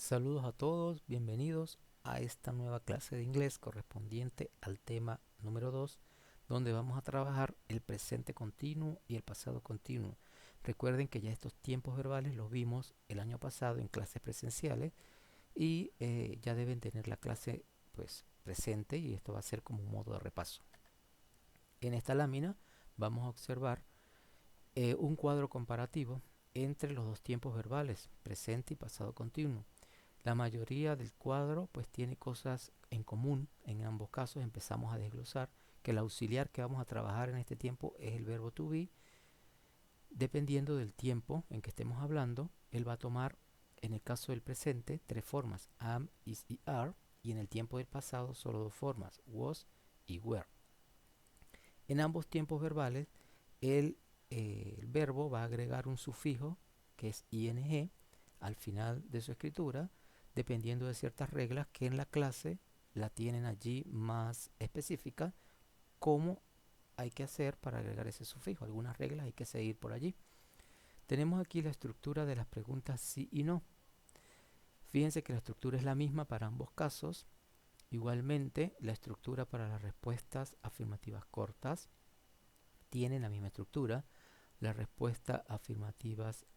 Saludos a todos, bienvenidos a esta nueva clase de inglés correspondiente al tema número 2, donde vamos a trabajar el presente continuo y el pasado continuo. Recuerden que ya estos tiempos verbales los vimos el año pasado en clases presenciales y ya deben tener la clase pues presente, y esto va a ser como un modo de repaso. En esta lámina vamos a observar un cuadro comparativo entre los dos tiempos verbales, presente y pasado continuo. La mayoría del cuadro pues tiene cosas en común. En ambos casos empezamos a desglosar que el auxiliar que vamos a trabajar en este tiempo es el verbo to be. Dependiendo del tiempo en que estemos hablando, él va a tomar, en el caso del presente, tres formas: am, is y are, y en el tiempo del pasado solo dos formas: was y were. En ambos tiempos verbales, el verbo va a agregar un sufijo que es ing al final de su escritura, dependiendo de ciertas reglas que en la clase la tienen allí más específica, cómo hay que hacer para agregar ese sufijo. Algunas reglas hay que seguir por allí. Tenemos aquí la estructura de las preguntas sí y no. Fíjense que la estructura es la misma para ambos casos. Igualmente, la estructura para las respuestas afirmativas cortas tiene la misma estructura. Las respuestas afirmativas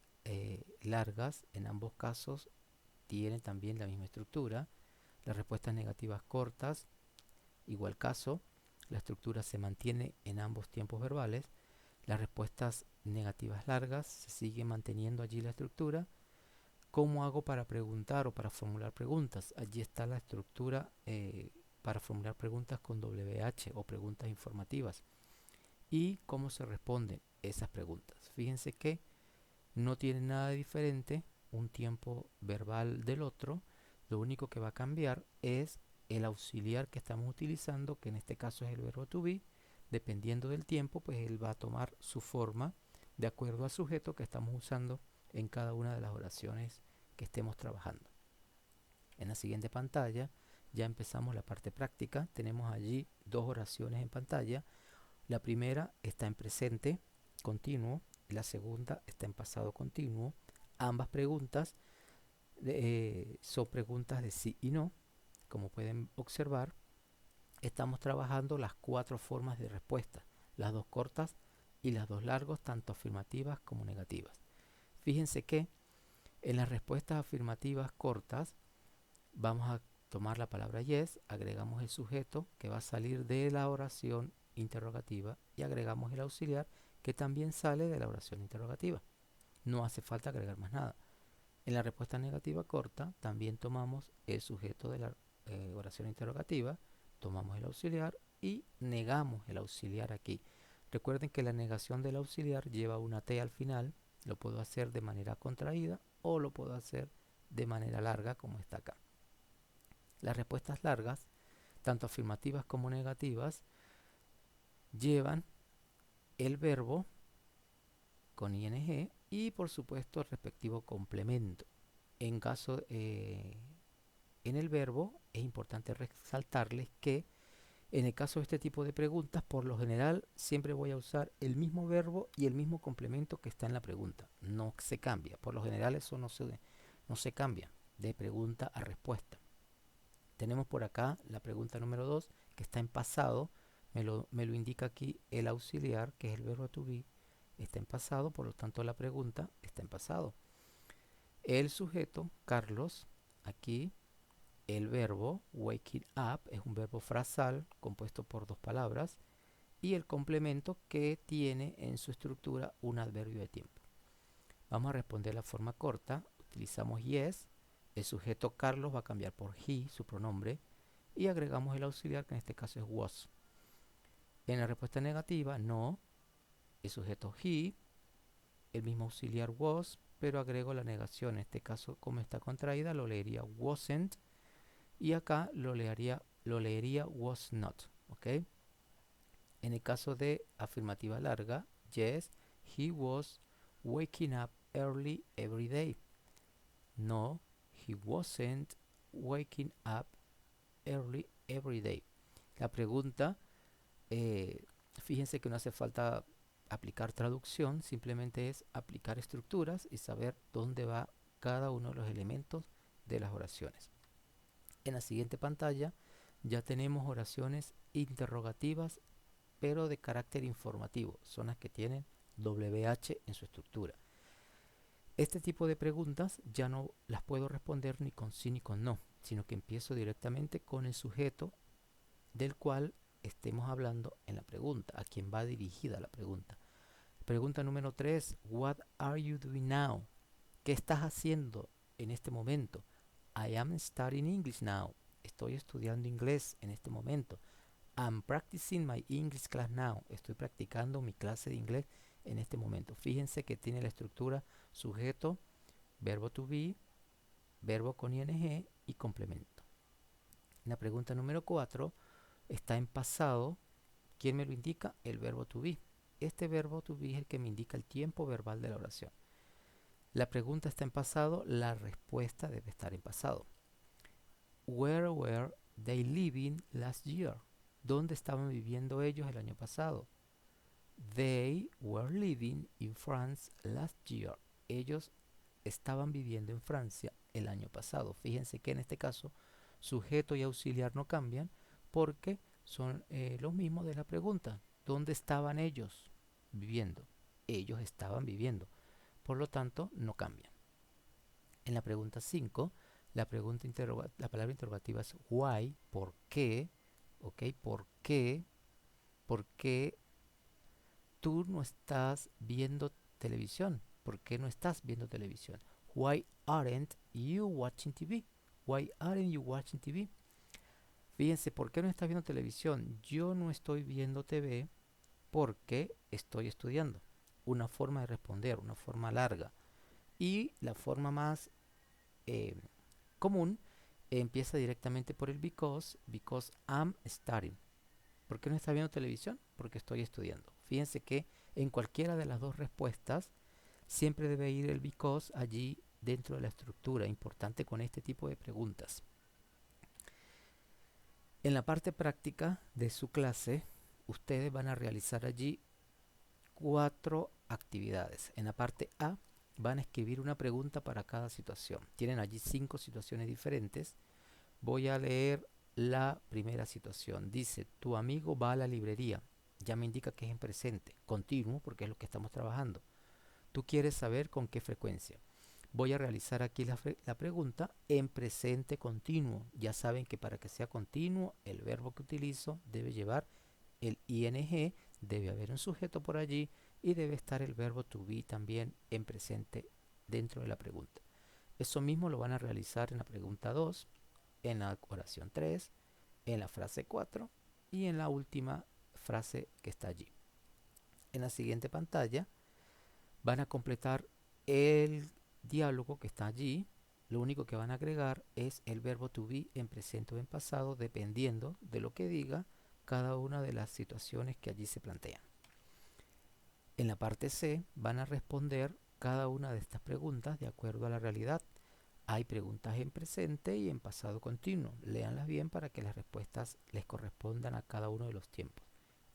largas en ambos casos tienen también la misma estructura. Las respuestas negativas cortas, igual caso, la estructura se mantiene en ambos tiempos verbales. Las respuestas negativas largas se sigue manteniendo allí la estructura. ¿Cómo hago para preguntar o para formular preguntas? Allí está la estructura para formular preguntas con WH o preguntas informativas. ¿Y cómo se responden esas preguntas? Fíjense que no tiene nada de diferente un tiempo verbal del otro. Lo único que va a cambiar es el auxiliar que estamos utilizando, que en este caso es el verbo to be. Dependiendo del tiempo, pues él va a tomar su forma de acuerdo al sujeto que estamos usando en cada una de las oraciones que estemos trabajando. En la siguiente pantalla ya empezamos la parte práctica. Tenemos allí dos oraciones en pantalla. La primera está en presente continuo, la segunda está en pasado continuo. Ambas preguntas son preguntas de sí y no. Como pueden observar, estamos trabajando las cuatro formas de respuesta: las dos cortas y las dos largas, tanto afirmativas como negativas. Fíjense que en las respuestas afirmativas cortas vamos a tomar la palabra yes, agregamos el sujeto que va a salir de la oración interrogativa y agregamos el auxiliar que también sale de la oración interrogativa. No hace falta agregar más nada. En la respuesta negativa corta también tomamos el sujeto de la oración interrogativa, tomamos el auxiliar y negamos el auxiliar aquí. Recuerden que la negación del auxiliar lleva una T al final. Lo puedo hacer de manera contraída o lo puedo hacer de manera larga, como está acá. Las respuestas largas, tanto afirmativas como negativas, llevan el verbo con ing y por supuesto el respectivo complemento. En caso en el verbo es importante resaltarles que en el caso de este tipo de preguntas, por lo general siempre voy a usar el mismo verbo y el mismo complemento que está en la pregunta. No se cambia. Por lo general eso no se cambia de pregunta a respuesta. Tenemos por acá la pregunta número 2 que está en pasado. Me lo indica aquí el auxiliar, que es el verbo to be. Está en pasado, por lo tanto la pregunta está en pasado. El sujeto, Carlos, aquí el verbo waking up es un verbo frasal compuesto por dos palabras y el complemento que tiene en su estructura un adverbio de tiempo. Vamos a responder la forma corta. Utilizamos yes. El sujeto Carlos va a cambiar por he, su pronombre, y agregamos el auxiliar, que en este caso es was. En la respuesta negativa, no. El sujeto he, el mismo auxiliar was, pero agrego la negación. En este caso, como está contraída, lo leería wasn't, y acá lo leería was not. ¿Ok? En el caso de afirmativa larga, yes, he was waking up early every day. No, he wasn't waking up early every day. La pregunta, fíjense que no hace falta aplicar traducción, simplemente es aplicar estructuras y saber dónde va cada uno de los elementos de las oraciones. En la siguiente pantalla ya tenemos oraciones interrogativas, pero de carácter informativo. Son las que tienen WH en su estructura. Este tipo de preguntas ya no las puedo responder ni con sí ni con no, sino que empiezo directamente con el sujeto del cual estemos hablando en la pregunta, a quien va dirigida la pregunta. Pregunta número 3. What are you doing now? ¿Qué estás haciendo en este momento? I am studying English now. Estoy estudiando inglés en este momento. I'm practicing my English class now. Estoy practicando mi clase de inglés en este momento. Fíjense que tiene la estructura sujeto, verbo to be, verbo con ing y complemento. En la pregunta número 4 está en pasado. ¿Quién me lo indica? El verbo to be. Este verbo to be es el que me indica el tiempo verbal de la oración. La pregunta está en pasado, la respuesta debe estar en pasado. Where were they living last year? ¿Dónde estaban viviendo ellos el año pasado? They were living in France last year. Ellos estaban viviendo en Francia el año pasado. Fíjense que en este caso sujeto y auxiliar no cambian porque son los mismos de la pregunta. ¿Dónde estaban ellos viviendo? Ellos estaban viviendo. Por lo tanto, no cambian. En la pregunta 5, la palabra interrogativa es why, ¿por qué? ¿Ok? ¿Por qué? ¿Por qué tú no estás viendo televisión? ¿Por qué no estás viendo televisión? Why aren't you watching TV? Why aren't you watching TV? Fíjense, ¿por qué no estás viendo televisión? Yo no estoy viendo TV porque estoy estudiando. Una forma de responder, una forma larga. Y la forma más común empieza directamente por el because I'm studying. ¿Por qué no estás viendo televisión? Porque estoy estudiando. Fíjense que en cualquiera de las dos respuestas siempre debe ir el because allí dentro de la estructura. Importante con este tipo de preguntas. En la parte práctica de su clase, ustedes van a realizar allí 4 actividades. En la parte A van a escribir una pregunta para cada situación. Tienen allí 5 situaciones diferentes. Voy a leer la primera situación. Dice, tu amigo va a la librería. Ya me indica que es en presente. Continuo porque es lo que estamos trabajando. Tú quieres saber con qué frecuencia. Voy a realizar aquí la pregunta en presente continuo. Ya saben que para que sea continuo, el verbo que utilizo debe llevar el ing, debe haber un sujeto por allí y debe estar el verbo to be también en presente dentro de la pregunta. Eso mismo lo van a realizar en la pregunta 2, en la oración 3, en la frase 4 y en la última frase que está allí. En la siguiente pantalla van a completar el diálogo que está allí. Lo único que van a agregar es el verbo to be en presente o en pasado, dependiendo de lo que diga cada una de las situaciones que allí se plantean. En la parte C van a responder cada una de estas preguntas de acuerdo a la realidad. Hay preguntas en presente y en pasado continuo. Léanlas bien para que las respuestas les correspondan a cada uno de los tiempos.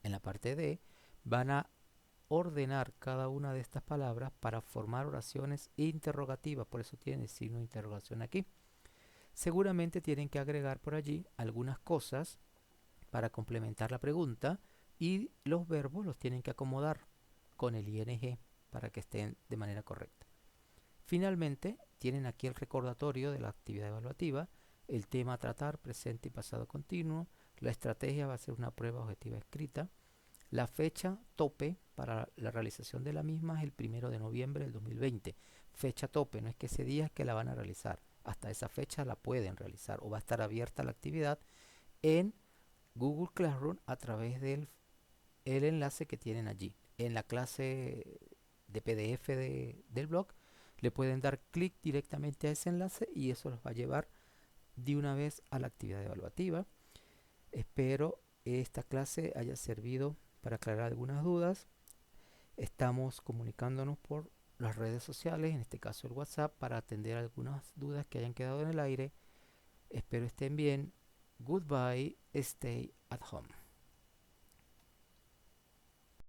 En la parte D van a ordenar cada una de estas palabras para formar oraciones interrogativas. Por eso tiene el signo de interrogación aquí. Seguramente tienen que agregar por allí algunas cosas para complementar la pregunta y los verbos los tienen que acomodar con el ing para que estén de manera correcta. Finalmente, tienen aquí el recordatorio de la actividad evaluativa, el tema a tratar, presente y pasado continuo, la estrategia va a ser una prueba objetiva escrita, la fecha tope para la realización de la misma es el 1 de noviembre del 2020. Fecha tope, no es que ese día es que la van a realizar, hasta esa fecha la pueden realizar o va a estar abierta la actividad en Google Classroom a través del enlace que tienen allí. En la clase de PDF del blog le pueden dar clic directamente a ese enlace y eso los va a llevar de una vez a la actividad evaluativa. Espero esta clase haya servido para aclarar algunas dudas. Estamos comunicándonos por las redes sociales, en este caso el WhatsApp, para atender algunas dudas que hayan quedado en el aire. Espero estén bien. Goodbye, stay at home.